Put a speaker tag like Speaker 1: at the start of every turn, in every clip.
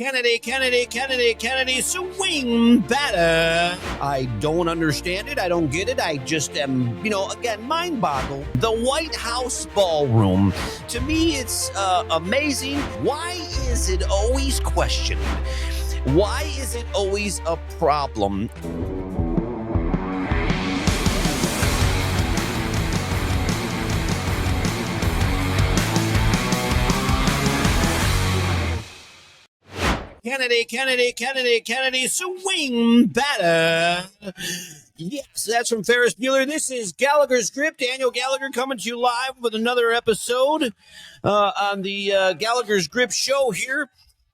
Speaker 1: Kennedy, swing batter. I don't understand it. I don't get it. I just am, again, mind boggled. The White House ballroom. To me, it's amazing. Why is it always questioned? Why is it always a problem? Kennedy, swing batter. Yes, that's from Ferris Bueller. This is Gallagher's Grip. Daniel Gallagher coming to you live with another episode on the Gallagher's Grip show here.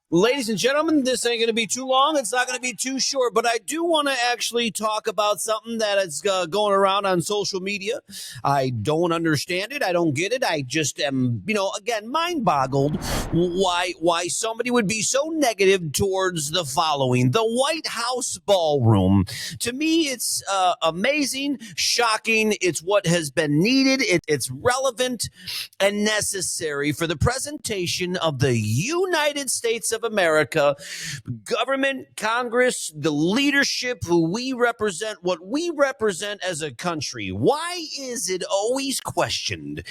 Speaker 1: Ladies and gentlemen, this ain't going to be too long. It's not going to be too short, but I do want to actually talk about something that is going around on social media. I don't understand it. I don't get it. I just am, again, mind boggled why somebody would be so negative towards the following. The White House ballroom. To me, it's amazing, shocking. It's what has been needed. It's relevant and necessary for the presentation of the United States of America, government, Congress, the leadership, who we represent, what we represent as a country. Why is it always questioned?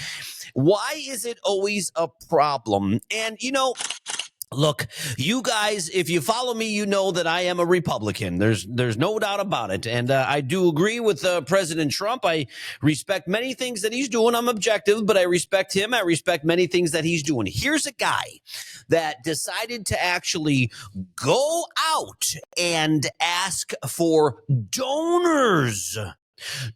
Speaker 1: Why is it always a problem? And, look, you guys, if you follow me, you know that I am a Republican. There's no doubt about it. And I do agree with President Trump. I respect many things that he's doing. I'm objective, but I respect him. I respect many things that he's doing. Here's a guy that decided to actually go out and ask for donors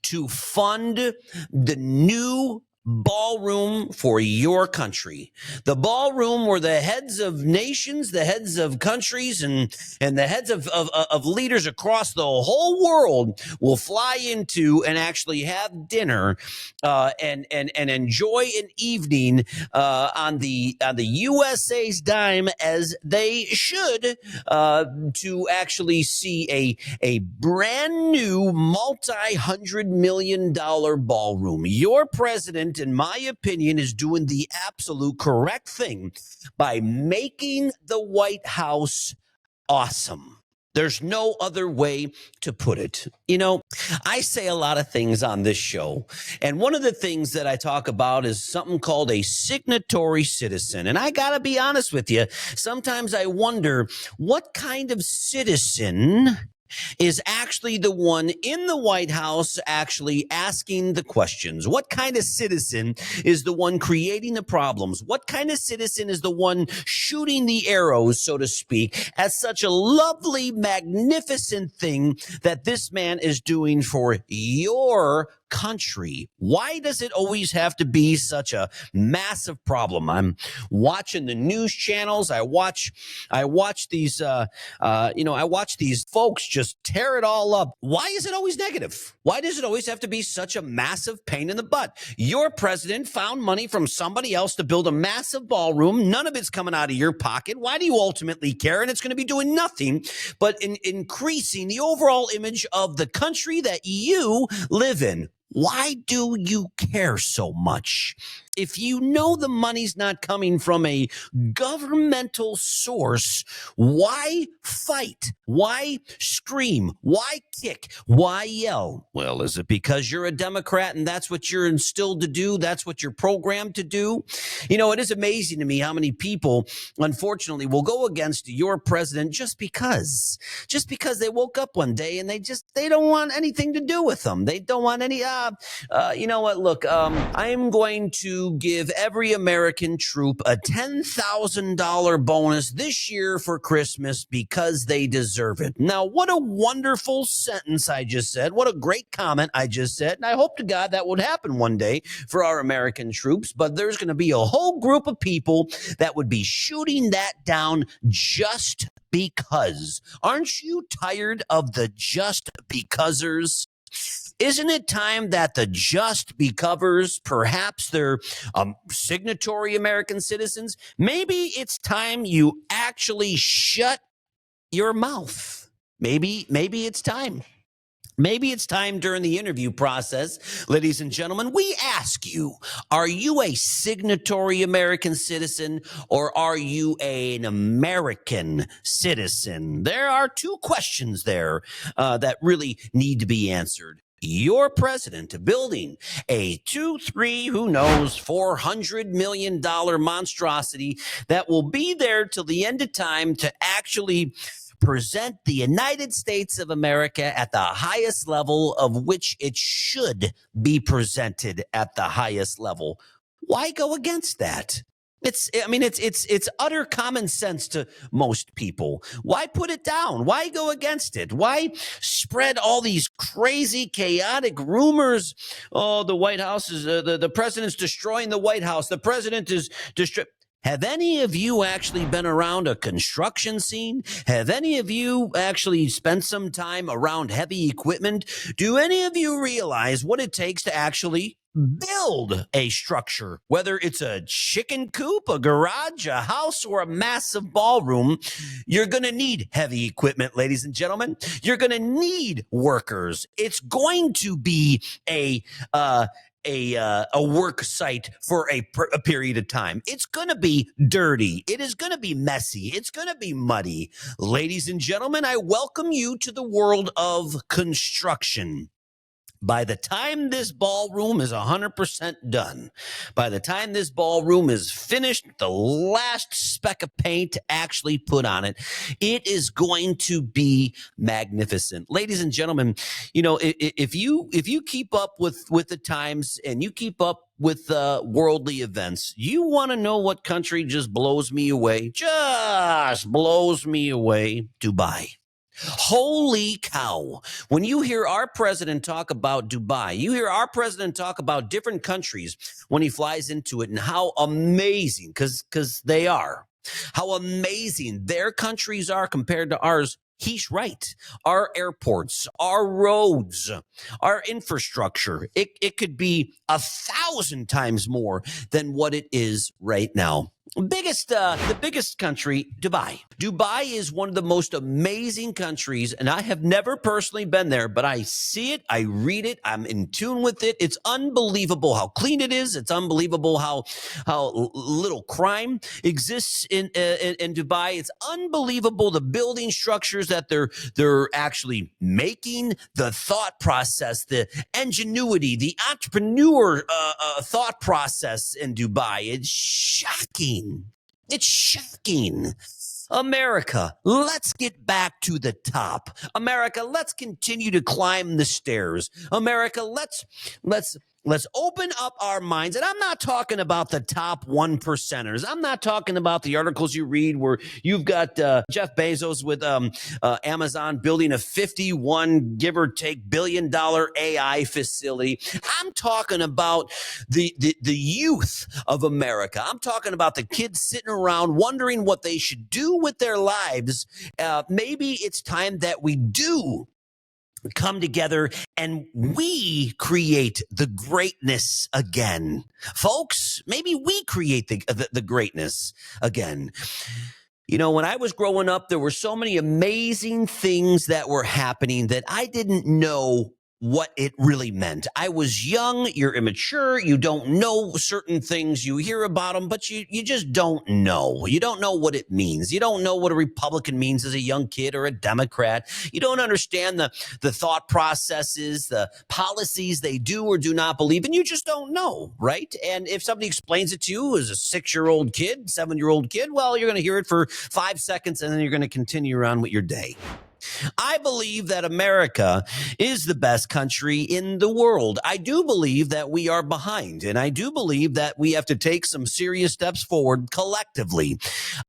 Speaker 1: to fund the new ballroom for your country. The ballroom where the heads of nations, the heads of countries, and the heads of leaders across the whole world will fly into and actually have dinner and enjoy an evening on the USA's dime, as they should, to actually see a brand new multi-$100 million ballroom. Your president, in my opinion, is doing the absolute correct thing by making the White House awesome. There's no other way to put it. I say a lot of things on this show, and one of the things that I talk about is something called a signatory citizen. And I got to be honest with you, sometimes I wonder what kind of citizen is actually the one in the White House actually asking the questions. What kind of citizen is the one creating the problems? What kind of citizen is the one shooting the arrows, so to speak, at such a lovely, magnificent thing that this man is doing for your country? Why does it always have to be such a massive problem? I'm watching the news channels. I watch these folks just tear it all up. Why is it always negative? Why does it always have to be such a massive pain in the butt? Your president found money from somebody else to build a massive ballroom. None of it's coming out of your pocket. Why do you ultimately care? And it's going to be doing nothing but increasing the overall image of the country that you live in. Why do you care so much? If you know the money's not coming from a governmental source, why fight? Why scream? Why kick? Why yell? Well, is it because you're a Democrat and that's what you're instilled to do? That's what you're programmed to do? It is amazing to me how many people, unfortunately, will go against your president just because they woke up one day and they don't want anything to do with them. They don't want any, you know what? Look, I'm going to give every American troop a $10,000 bonus this year for Christmas because they deserve it. Now, what a wonderful sentence I just said. What a great comment I just said. And I hope to God that would happen one day for our American troops. But there's going to be a whole group of people that would be shooting that down just because. Aren't you tired of the just becauseers? Isn't it time that the just becovers, perhaps they're signatory American citizens, maybe it's time you actually shut your mouth? Maybe it's time. Maybe it's time during the interview process, ladies and gentlemen, we ask you, are you a signatory American citizen or are you an American citizen? There are two questions there that really need to be answered. Your president building a 2, 3, who knows, $400 million monstrosity that will be there till the end of time to actually present the United States of America at the highest level of which it should be presented at the highest level. Why go against that? It's utter common sense to most people. Why put it down? Why go against it? Why spread all these crazy, chaotic rumors? Oh, the White House is the president's destroying the White House. The president is destroying. Have any of you actually been around a construction scene? Have any of you actually spent some time around heavy equipment? Do any of you realize what it takes to actually build a structure? Whether it's a chicken coop, a garage, a house, or a massive ballroom, you're going to need heavy equipment, ladies and gentlemen. You're going to need workers. It's going to be a work site for a period of time. It's going to be dirty. It is going to be messy. It's going to be muddy. Ladies and gentlemen, I welcome you to the world of construction. By the time this ballroom is 100% done, by the time this ballroom is finished, the last speck of paint actually put on it, it is going to be magnificent. Ladies and gentlemen, you know, if you keep up with the times and you keep up with worldly events, you want to know what country just blows me away? Just blows me away. Dubai. Holy cow. When you hear our president talk about Dubai, you hear our president talk about different countries when he flies into it and how amazing, because they are, how amazing their countries are compared to ours. He's right. Our airports, our roads, our infrastructure, it could be 1,000 times more than what it is right now. The biggest country, Dubai. Dubai is one of the most amazing countries, and I have never personally been there, but I see it, I read it, I'm in tune with it. It's unbelievable how clean it is. It's unbelievable how little crime exists in Dubai. It's unbelievable the building structures that they're actually making, the thought process, the ingenuity, the entrepreneur thought process in Dubai. It's shocking. It's shocking. America, let's get back to the top. America, let's continue to climb the stairs. America, let's open up our minds. And I'm not talking about the top 1%ers. I'm not talking about the articles you read where you've got Jeff Bezos with Amazon building a 51, give or take, $billion AI facility. I'm talking about the youth of America. I'm talking about the kids sitting around wondering what they should do with their lives. Maybe it's time that we do come together and we create the greatness again. Folks, maybe we create the greatness again. You know, when I was growing up, there were so many amazing things that were happening that I didn't know what it really meant. I was young, you're immature, you don't know certain things, you hear about them, but you just don't know. You don't know what it means. You don't know what a Republican means as a young kid or a Democrat. You don't understand the thought processes, the policies they do or do not believe, and you just don't know, right? And if somebody explains it to you as a 6-year-old kid, 7-year-old kid, well, you're going to hear it for 5 seconds and then you're going to continue on with your day. I believe that America is the best country in the world. I do believe that we are behind, and I do believe that we have to take some serious steps forward collectively.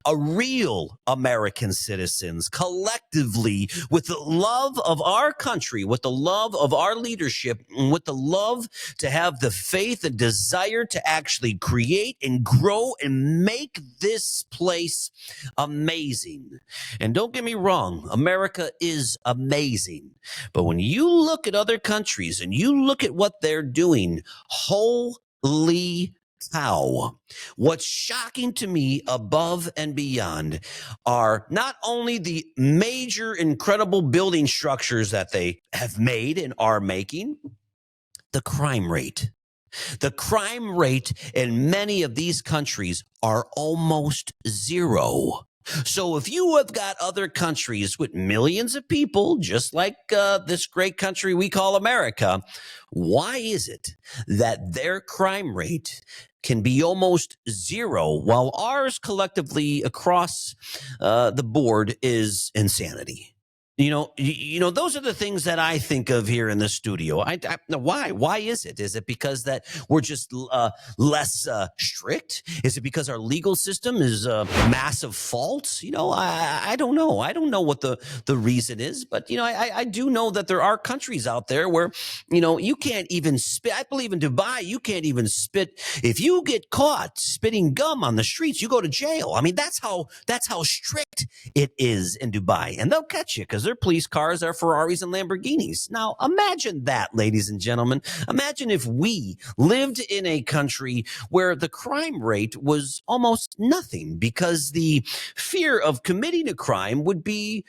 Speaker 1: A real American citizens, collectively, with the love of our country, with the love of our leadership, and with the love to have the faith and desire to actually create and grow and make this place amazing. And don't get me wrong, America is amazing. But when you look at other countries and you look at what they're doing, holy how. What's shocking to me above and beyond are not only the major, incredible building structures that they have made and are making, the crime rate. The crime rate in many of these countries are almost zero. So if you have got other countries with millions of people, just like this great country we call America, why is it that their crime rate can be almost zero while ours collectively across the board is insanity? Those are the things that I think of here in the studio. Why? Why is it? Is it because that we're just less strict? Is it because our legal system is massive faults? I don't know. I don't know what the reason is, but I do know that there are countries out there where you can't even spit. I believe in Dubai, you can't even spit. If you get caught spitting gum on the streets, you go to jail. I mean, that's how strict it is in Dubai, and they'll catch you because their police cars are Ferraris and Lamborghinis. Now, imagine that, ladies and gentlemen. Imagine if we lived in a country where the crime rate was almost nothing because the fear of committing a crime would be,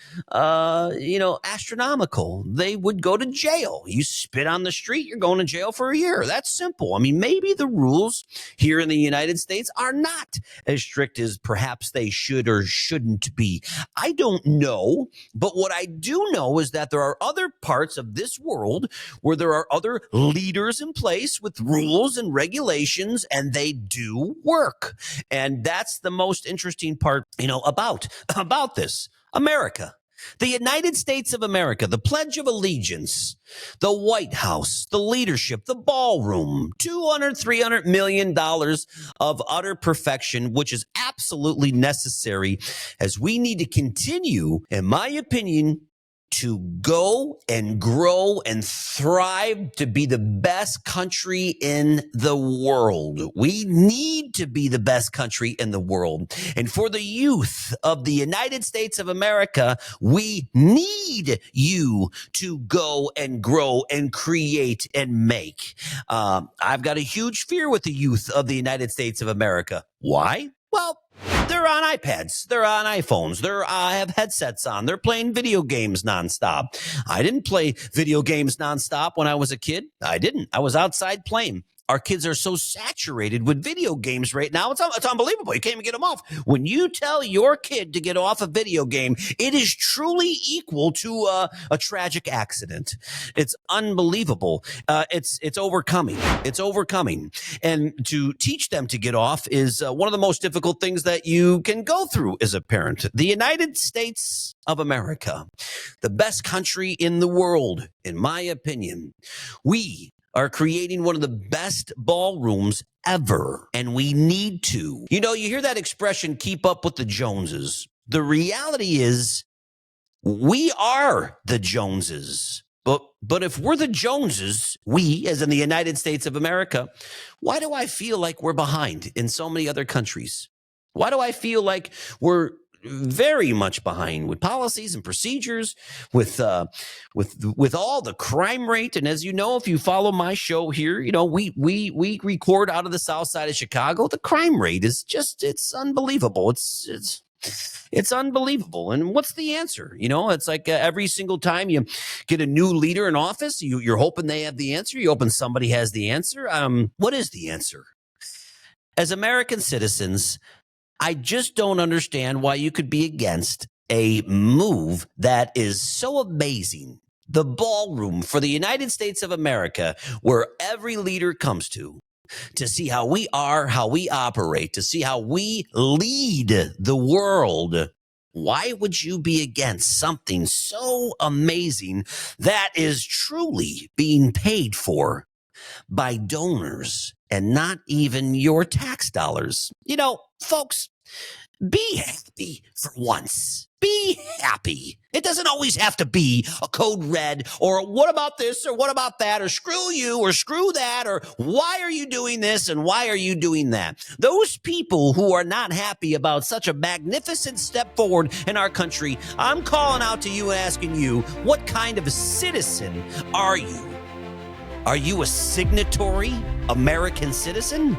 Speaker 1: astronomical. They would go to jail. You spit on the street, you're going to jail for a year. That's simple. I mean, maybe the rules here in the United States are not as strict as perhaps they should or shouldn't be. I don't know, but what I do know is that there are other parts of this world where there are other leaders in place with rules and regulations, and they do work. And that's the most interesting part, about this. America. The United States of America, the Pledge of Allegiance, the White House, the leadership, the ballroom, $200-300 million of utter perfection, which is absolutely necessary as we need to continue, in my opinion, to go and grow and thrive to be the best country in the world. We need to be the best country in the world. And for the youth of the United States of America, we need you to go and grow and create and make. I've got a huge fear with the youth of the United States of America. Why? Well, they're on iPads. They're on iPhones. They're have headsets on. They're playing video games nonstop. I didn't play video games nonstop when I was a kid. I didn't. I was outside playing. Our kids are so saturated with video games right now. It's unbelievable. You can't even get them off. When you tell your kid to get off a video game, it is truly equal to a tragic accident. It's unbelievable. It's overcoming. It's overcoming. And to teach them to get off is one of the most difficult things that you can go through as a parent. The United States of America, the best country in the world, in my opinion. We are creating one of the best ballrooms ever, and we need to. You hear that expression, keep up with the Joneses. The reality is we are the Joneses. But if we're the Joneses, we, as in the United States of America, why do I feel like we're behind in so many other countries? Why do I feel like we're very much behind with policies and procedures, with all the crime rate? And as you know, if you follow my show here, we record out of the south side of Chicago. The crime rate is it's unbelievable. It's unbelievable. And what's the answer? It's like every single time you get a new leader in office, you're hoping they have the answer. You're hoping somebody has the answer. What is the answer? As American citizens, I just don't understand why you could be against a move that is so amazing. The ballroom for the United States of America, where every leader comes to see how we are, how we operate, to see how we lead the world. Why would you be against something so amazing that is truly being paid for by donors and not even your tax dollars? Folks, be happy for once. Be happy. It doesn't always have to be a code red or what about this or what about that or screw you or screw that or why are you doing this and why are you doing that? Those people who are not happy about such a magnificent step forward in our country, I'm calling out to you and asking you, what kind of a citizen are you? Are you a signatory American citizen?